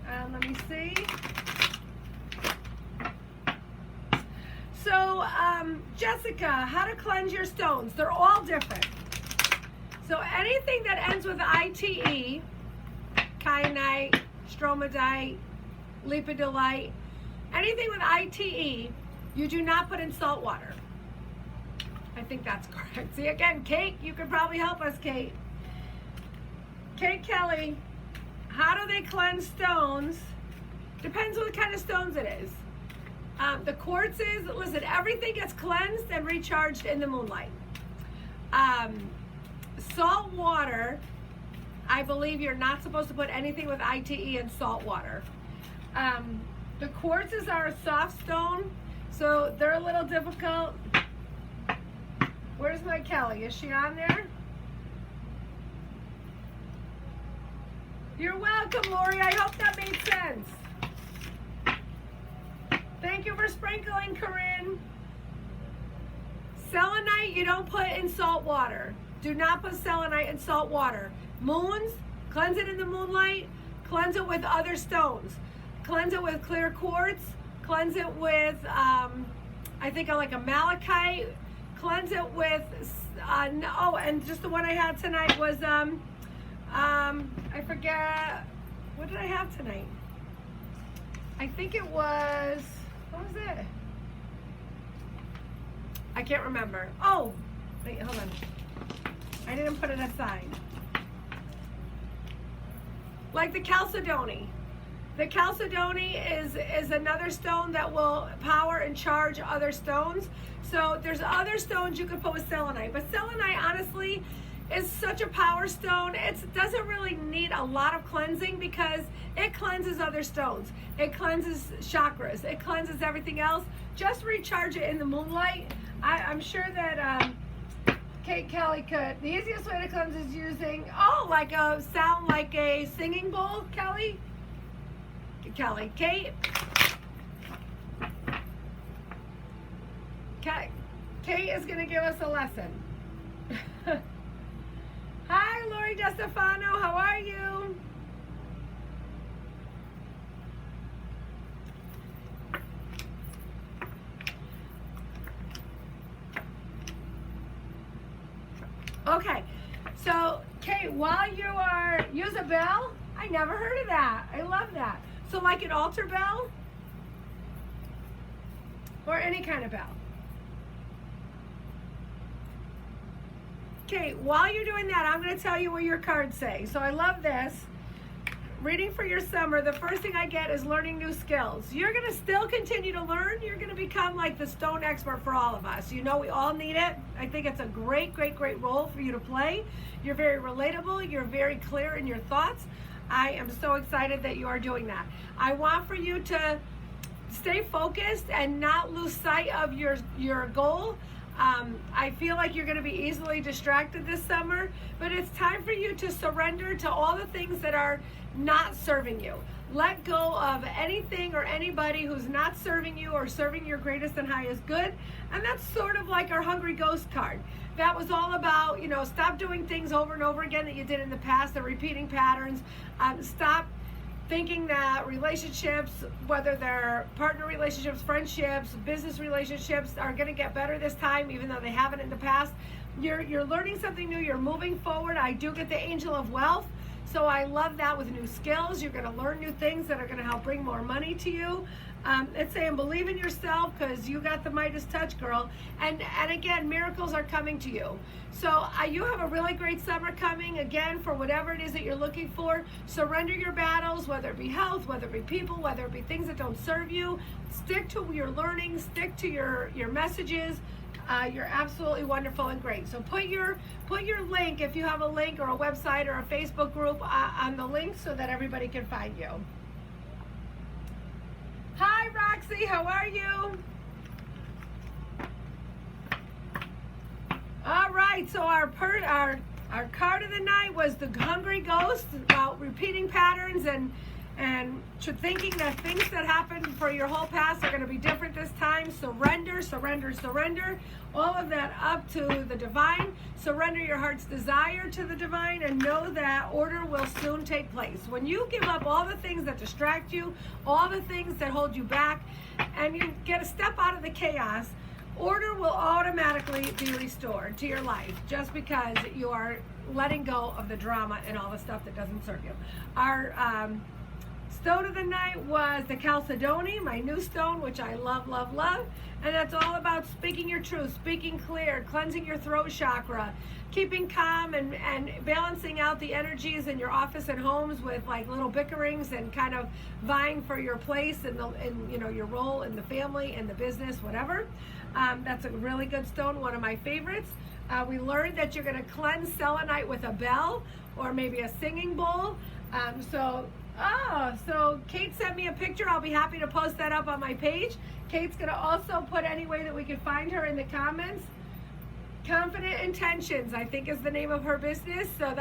Let me see. So, Jessica, how to cleanse your stones. They're all different. So anything that ends with ITE, kyanite, stromatite, lepidolite, anything with ITE, you do not put in salt water. I think that's correct. See, again, Kate, you could probably help us, Kate. Kate Kelly, how do they cleanse stones? Depends what kind of stones it is. The quartzes, listen, everything gets cleansed and recharged in the moonlight. Salt water, I believe you're not supposed to put anything with ITE in salt water. The quartzes are a soft stone, so they're a little difficult. Where's my Kelly? Is she on there? You're welcome, Lori. I hope that made sense. Thank you for sprinkling, Corinne. Selenite, you don't put in salt water. Do not put selenite in salt water. Moons, cleanse it in the moonlight. Cleanse it with other stones. Cleanse it with clear quartz. Cleanse it with, I think I like a malachite. Cleanse it with, and just the one I had tonight was, I forget, what did I have tonight? I think it was, what was it? I can't remember. Oh, wait, hold on. I didn't put it aside. Like the chalcedony. The chalcedony is another stone that will power and charge other stones. So there's other stones you could put with selenite. But selenite, honestly, is such a power stone. It doesn't really need a lot of cleansing because it cleanses other stones. It cleanses chakras. It cleanses everything else. Just recharge it in the moonlight. I'm sure that Kate Kelly could. The easiest way to cleanse is using, like a sound like a singing bowl, Kelly. Kate. Kate is going to give us a lesson. Stefano, how are you? Okay, so Kate, while you are, use a bell? I never heard of that. I love that. So like an altar bell? Or any kind of bell? Okay, while you're doing that, I'm going to tell you what your cards say. So I love this. Reading for your summer, the first thing I get is learning new skills. You're going to still continue to learn. You're going to become like the stone expert for all of us. You know, we all need it. I think it's a great, great, great role for you to play. You're very relatable. You're very clear in your thoughts. I am so excited that you are doing that. I want for you to stay focused and not lose sight of your goal. I feel like you're going to be easily distracted this summer, but it's time for you to surrender to all the things that are not serving you. Let go of anything or anybody who's not serving you or serving your greatest and highest good. And that's sort of like our Hungry Ghost card. That was all about, stop doing things over and over again that you did in the past, the repeating patterns. Stop thinking that relationships, whether they're partner relationships, friendships, business relationships, are going to get better this time, even though they haven't in the past. You're learning something new. You're moving forward. I do get the Angel of Wealth. So I love that with new skills. You're going to learn new things that are going to help bring more money to you. It's saying believe in yourself because you got the Midas touch, girl. And again, miracles are coming to you. So you have a really great summer coming, again, for whatever it is that you're looking for. Surrender your battles, whether it be health, whether it be people, whether it be things that don't serve you. Stick to your learning, stick to your messages. You're absolutely wonderful and great. So put your link, if you have a link or a website or a Facebook group, on the link so that everybody can find you. Hi, Roxy. How are you? All right. So our card of the night was the Hungry Ghost, about repeating patterns and thinking that things that happened for your whole past are going to be different this time. Surrender, surrender, surrender. All of that up to the divine. Surrender your heart's desire to the divine and know that order will soon take place. When you give up all the things that distract you, all the things that hold you back, and you get a step out of the chaos, order will automatically be restored to your life just because you are letting go of the drama and all the stuff that doesn't serve you. Our stone of the night was the Chalcedony, my new stone, which I love, love, love. And that's all about speaking your truth, speaking clear, cleansing your throat chakra, keeping calm and balancing out the energies in your office and homes with like little bickerings and kind of vying for your place and your role in the family and the business, whatever. That's a really good stone, one of my favorites. We learned that you're going to cleanse selenite with a bell or maybe a singing bowl. So Kate sent me a picture. I'll be happy to post that up on my page. Kate's going to also put any way that we can find her in the comments. Confident Intentions, I think, is the name of her business. So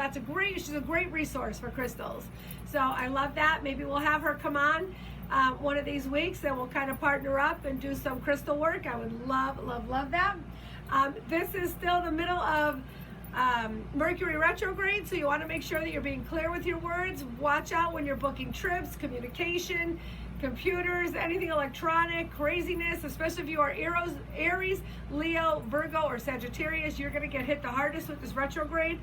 she's a great resource for crystals. So I love that. Maybe we'll have her come on one of these weeks and we'll kind of partner up and do some crystal work. I would love, love, love that. This is still the middle of Mercury retrograde, so you want to make sure that you're being clear with your words. Watch out when you're booking trips, communication, computers, anything electronic, craziness, especially if you are Aries, Leo, Virgo, or Sagittarius. You're going to get hit the hardest with this retrograde.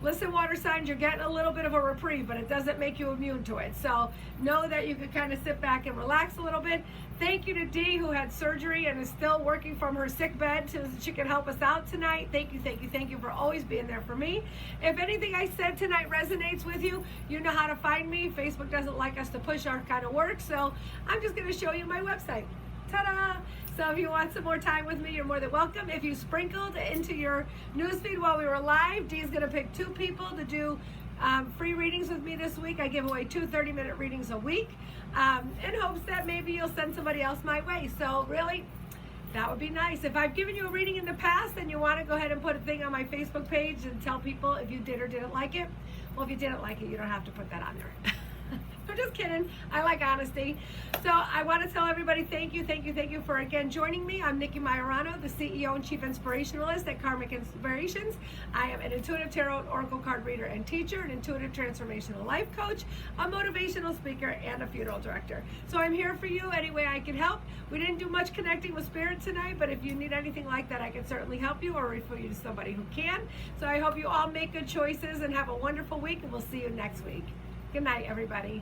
Listen, water signs, you're getting a little bit of a reprieve, but it doesn't make you immune to it. So know that you can kind of sit back and relax a little bit. Thank you to Dee, who had surgery and is still working from her sick bed so she can help us out tonight. Thank you, thank you, thank you for always being there for me. If anything I said tonight resonates with you, you know how to find me. Facebook doesn't like us to push our kind of work, so I'm just going to show you my website. Ta-da! So if you want some more time with me, you're more than welcome. If you sprinkled into your newsfeed while we were live, Dee's going to pick 2 people to do free readings with me this week. I give away 2 30-minute readings a week in hopes that maybe you'll send somebody else my way. So really, that would be nice. If I've given you a reading in the past and you want to go ahead and put a thing on my Facebook page and tell people if you did or didn't like it, well, if you didn't like it, you don't have to put that on there. I'm just kidding. I like honesty. So I want to tell everybody thank you for again joining me. I'm Nicki Majorano, the CEO and Chief Inspirationalist at Karmic Inspirations. I am an intuitive tarot and oracle card reader and teacher, an intuitive transformational life coach, a motivational speaker, and a funeral director. So I'm here for you any way I can help. We didn't do much connecting with spirit tonight, but if you need anything like that, I can certainly help you or refer you to somebody who can. So I hope you all make good choices and have a wonderful week, and we'll see you next week. Good night, everybody.